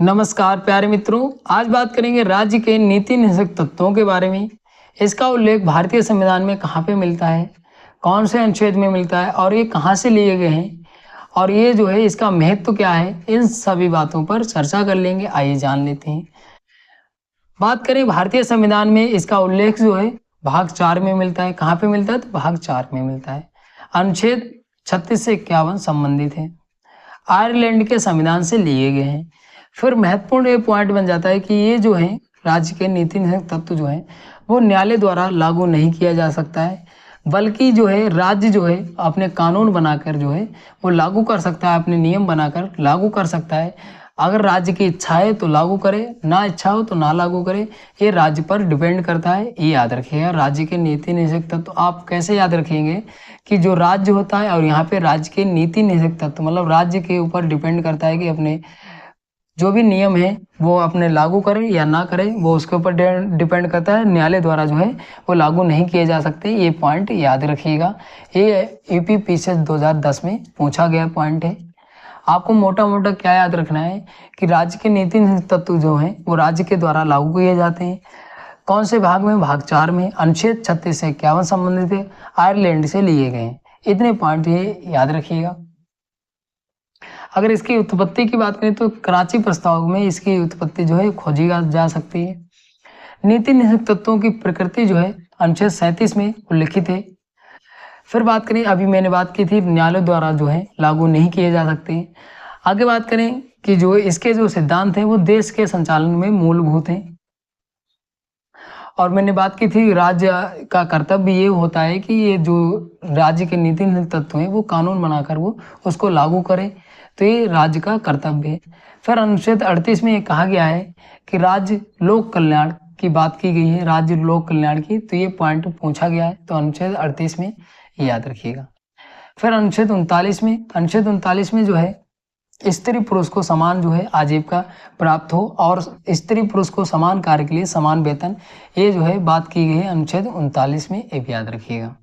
नमस्कार प्यारे मित्रों, आज बात करेंगे राज्य के नीति निषेध तत्वों के बारे में। इसका उल्लेख भारतीय संविधान में कहाँ पे मिलता है, कौन से अनुच्छेद में मिलता है और ये कहाँ से लिए गए हैं और ये जो है इसका महत्व क्या है, इन सभी बातों पर चर्चा कर लेंगे। आइए जान लेते हैं। बात करें भारतीय संविधान में, इसका उल्लेख जो है भाग 4 में मिलता है। कहाँ पे मिलता है? तो भाग 4 में मिलता है। अनुच्छेद 36 से 51 संबंधित है, आयरलैंड के संविधान से लिए गए हैं। फिर महत्वपूर्ण ये पॉइंट बन जाता है कि ये जो है राज्य के नीति निषेध तत्व जो है वो न्यायालय द्वारा लागू नहीं किया जा सकता है, बल्कि जो है राज्य जो है अपने कानून बनाकर जो है वो लागू कर सकता है, अपने नियम बनाकर लागू कर सकता है। अगर राज्य की इच्छा है तो लागू करे, ना इच्छा हो तो ना लागू करे, ये राज्य पर डिपेंड करता है। ये याद रखिएगा। राज्य के नीति निषेध तत्व आप कैसे याद रखेंगे कि जो राज्य होता है और यहाँ पे राज्य के नीति निषेध तत्व मतलब राज्य के ऊपर डिपेंड करता है कि अपने जो भी नियम है वो अपने लागू करे या ना करे, वो उसके ऊपर डिपेंड करता है। न्यायालय द्वारा जो है वो लागू नहीं किए जा सकते। ये पॉइंट याद रखिएगा। ये यूपी पीसीएस 2010 में पूछा गया पॉइंट है। आपको मोटा मोटा क्या याद रखना है कि राज्य के नीति निषेध तत्व जो हैं वो राज्य के द्वारा लागू किए जाते हैं। कौन से भाग में? भाग 4 में। अनुच्छेद 36 से 51 संबंधित है, आयरलैंड से लिए गए हैं। इतने पॉइंट ये याद रखिएगा। अगर इसकी उत्पत्ति की बात करें तो कराची प्रस्ताव में इसकी उत्पत्ति जो है खोजी जा सकती है। नीति निषेध तत्वों की प्रकृति जो है अनुच्छेद 37 में उल्लिखित है। फिर बात करें, अभी मैंने बात की थी न्यायालय द्वारा जो है लागू नहीं किए जा सकते। आगे बात करें कि जो इसके जो सिद्धांत हैं वो देश के संचालन में मूलभूत हैं। और मैंने बात की थी राज्य का कर्तव्य ये होता है कि ये जो राज्य के नीति निषेध तत्व हैं वो कानून बनाकर वो उसको लागू करे, तो ये राज्य का कर्तव्य है। फिर अनुच्छेद 38 में ये कहा गया है कि राज्य लोक कल्याण की बात की गई है, राज्य लोक कल्याण की, तो ये पॉइंट पूछा गया है, तो अनुच्छेद 38 में याद रखिएगा। फिर अनुच्छेद 39 में जो है स्त्री पुरुष को समान जो है आजीविका प्राप्त हो और स्त्री पुरुष को समान कार्य के लिए समान वेतन, ये जो है बात की गई है अनुच्छेद 39 में, एक याद रखिएगा।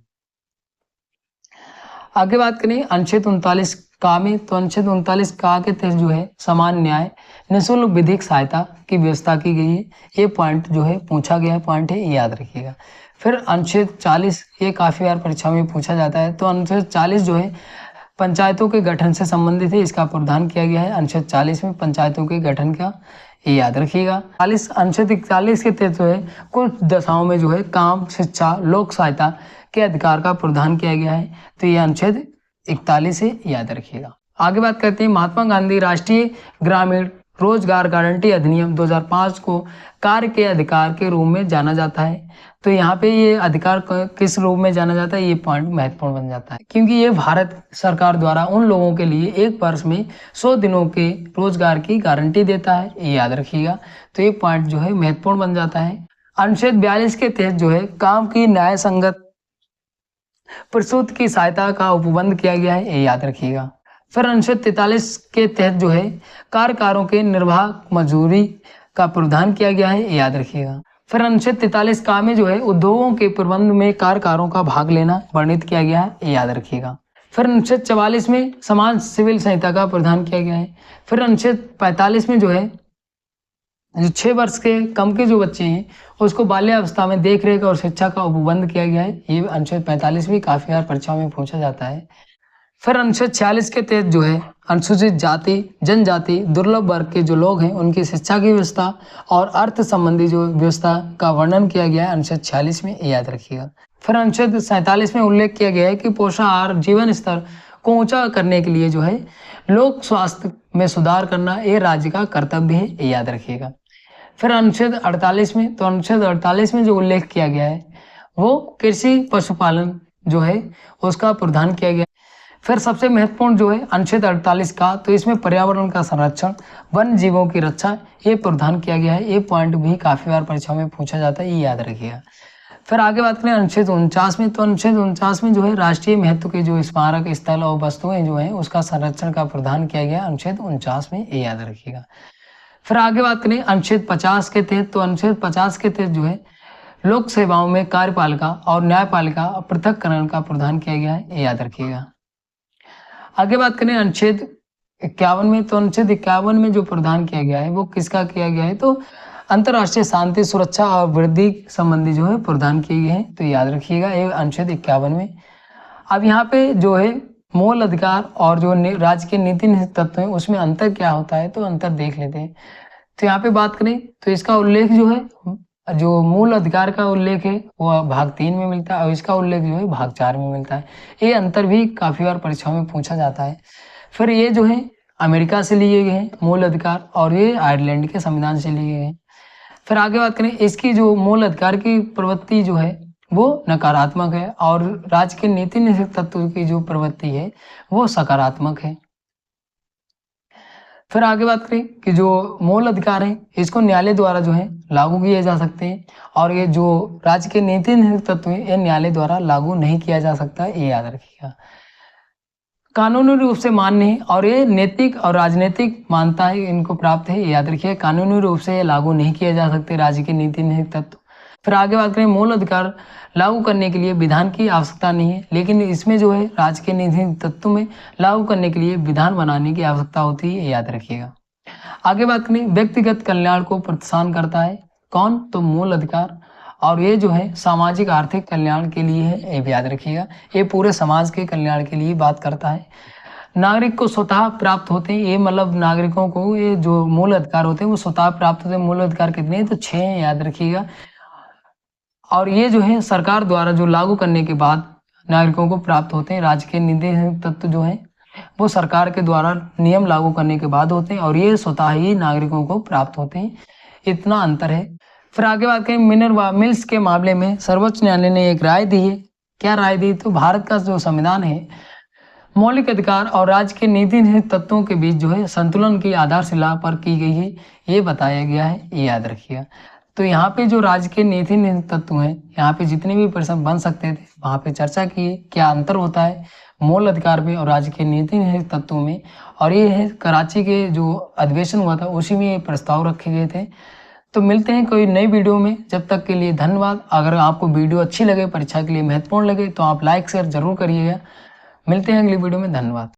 आगे बात करें अनुच्छेद 39 का में, तो अनुच्छेद 39 का के तहत जो है समान न्याय निःशुल्क विधिक सहायता की व्यवस्था की गई है। ये पॉइंट जो है पूछा गया पॉइंट है, ये याद रखिएगा। फिर अनुच्छेद 40, ये काफी बार परीक्षा में पूछा जाता है, तो अनुच्छेद 40 जो है पंचायतों के गठन से संबंधित है, इसका प्रावधान किया गया है अनुच्छेद 40 में पंचायतों के गठन का, ये याद रखिएगा। अनुच्छेद 41 के तहत जो है कुछ दशाओं में जो है काम, शिक्षा, लोक सहायता के अधिकार का प्रावधान किया गया है, तो ये अनुच्छेद 41 है, याद रखिएगा। आगे बात करते हैं, महात्मा गांधी राष्ट्रीय ग्रामीण रोजगार गारंटी अधिनियम 2005 को कार्य के अधिकार के रूप में जाना जाता है। तो यहाँ पे ये अधिकार किस रूप में जाना जाता है, ये पॉइंट महत्वपूर्ण बन जाता है, क्योंकि ये भारत सरकार द्वारा उन लोगों के लिए एक वर्ष में 100 दिनों के रोजगार की गारंटी देता है, ये याद रखिएगा। तो ये पॉइंट जो है महत्वपूर्ण बन जाता है। अनुच्छेद 42 के तहत जो है काम की न्याय संगत प्रसूति की सहायता का उपबंध किया गया है, ये याद रखिएगा। फिर अनुच्छेद 43 के तहत जो है कार्यकारों के निर्वाह मजदूरी का प्रावधान किया गया है, ये याद रखिएगा। फिर अनुच्छेद 43 का में जो है उद्योगों के प्रबंध में कार्यकारों का भाग लेना वर्णित किया गया है, ये याद रखिएगा। फिर अनुच्छेद 44 में समान सिविल संहिता का प्रावधान किया गया है। फिर अनुच्छेद 45 में जो है जो 6 वर्ष के कम के जो बच्चे हैं उसको बाल्यावस्था में देख रेख और शिक्षा का उपबंध किया गया है, ये अनुच्छेद 45 भी काफी बार परीक्षाओं में पूछा जाता है। फिर अनुच्छेद 46 के तहत जो है अनुसूचित जाति, जनजाति, दुर्लभ वर्ग के जो लोग हैं उनकी शिक्षा की व्यवस्था और अर्थ संबंधी जो व्यवस्था का वर्णन किया गया है अनुच्छेद 46 में, याद रखिएगा। फिर अनुच्छेद 47 में उल्लेख किया गया है कि पोषण आहार जीवन स्तर को ऊंचा करने के लिए जो है लोक स्वास्थ्य में सुधार करना ये राज्य का कर्तव्य है, ये याद रखिएगा। फिर अनुच्छेद 48 में, तो अनुच्छेद 48 में जो उल्लेख किया गया है वो कृषि पशुपालन जो है उसका प्रावधान किया गया। फिर सबसे महत्वपूर्ण जो है अनुच्छेद 48 का, तो इसमें पर्यावरण का संरक्षण, वन्य जीवों की रक्षा, ये प्रावधान किया गया है। ये पॉइंट भी काफी बार परीक्षा में पूछा जाता है, ये याद रखिएगा। फिर आगे बात करें अनुच्छेद 49 में, तो अनुच्छेद 49 में जो है राष्ट्रीय महत्व के जो स्मारक स्थल और वस्तुएं जो है उसका संरक्षण का प्रावधान किया गया अनुच्छेद 49 में, ये याद रखिएगा। फिर आगे बात करें अनुच्छेद 50 के तहत, तो अनुच्छेद 50 के तहत जो है लोक सेवाओं में कार्यपालिका और न्यायपालिका पृथककरण का प्रावधान किया गया है, ये याद रखिएगा। आगे बात करें अनुच्छेद 51 में, तो अनुच्छेद 51 में जो प्रावधान किया गया है वो किसका किया गया है, तो अंतर्राष्ट्रीय शांति, सुरक्षा और वृद्धि संबंधी जो है प्रावधान किए गए हैं, तो याद रखिएगा ये अनुच्छेद 51 में। अब यहाँ पे जो है मूल अधिकार और जो राज्य के नीति निहित तत्व है उसमें अंतर क्या होता है, तो अंतर देख लेते हैं। तो यहाँ पे बात करें तो इसका उल्लेख जो है, जो मूल अधिकार का उल्लेख है वो भाग 3 में मिलता है और इसका उल्लेख जो है भाग 4 में मिलता है। ये अंतर भी काफी बार परीक्षाओं में पूछा जाता है। फिर ये जो है अमेरिका से लिए गए हैं मूल अधिकार और ये आयरलैंड के संविधान से लिए गए हैं। फिर आगे बात करें, इसकी जो मूल अधिकार की प्रवृत्ति जो है वो नकारात्मक है और राज्य के नीति निहित तत्व की जो प्रवृत्ति है वो सकारात्मक है। फिर आगे बात करें कि जो मूल अधिकार है इसको न्यायालय द्वारा जो है लागू किए जा सकते हैं और ये जो राज्य के नीति निहित तत्व है ये न्यायालय द्वारा लागू नहीं किया जा सकता, ये याद रखिएगा। कानूनी रूप से मान्य है और ये नैतिक और राजनीतिक मान्यता है इनको प्राप्त है, ये याद रखिए। कानूनी रूप से ये लागू नहीं किए जा सकते राज्य के नीति निहित तत्व। फिर आगे बात करें, मूल अधिकार लागू करने के लिए विधान की आवश्यकता नहीं है, लेकिन इसमें जो है राज्य के नीति तत्व में लागू करने के लिए विधान बनाने की आवश्यकता होती है, याद रखिएगा। आगे बात करें, व्यक्तिगत कल्याण को प्रोत्साहन करता है कौन, तो मूल अधिकार, और ये जो है सामाजिक आर्थिक कल्याण के लिए है, ये भी याद रखिएगा। ये पूरे समाज के कल्याण के लिए बात करता है। नागरिक को स्वतः प्राप्त होते हैं, ये मतलब नागरिकों को ये जो मूल अधिकार होते हैं वो स्वतः प्राप्त होते हैं। मूल अधिकार कितने हैं, तो 6 हैं, याद रखिएगा। और ये जो है सरकार द्वारा जो लागू करने के बाद नागरिकों को प्राप्त होते हैं। राज्य के नीति तत्व जो है वो सरकार के द्वारा नियम लागू करने के बाद होते हैं और ये स्वतः ही नागरिकों को प्राप्त होते हैं, इतना अंतर है। फिर आगे बात करें, मिनरवा मिल्स के मामले में सर्वोच्च न्यायालय ने एक राय दी है। क्या राय दी, तो भारत का जो संविधान है मौलिक अधिकार और राज्य के नीति निहित तत्वों के बीच जो है संतुलन की आधारशिला पर की गई है, ये बताया गया है, ये याद रखिएगा। तो यहाँ पे जो राज्य के नीति निहित तत्व हैं, यहाँ पे जितने भी प्रश्न बन सकते थे वहाँ पे चर्चा की क्या अंतर होता है मूल अधिकार में और राज्य के नीति निहित तत्वों में। और ये है कराची के जो अधिवेशन हुआ था उसी में ये प्रस्ताव रखे गए थे। तो मिलते हैं कोई नई वीडियो में, जब तक के लिए धन्यवाद। अगर आपको वीडियो अच्छी लगे, परीक्षा के लिए महत्वपूर्ण लगे, तो आप लाइक शेयर जरूर करिएगा। मिलते हैं अगली वीडियो में, धन्यवाद।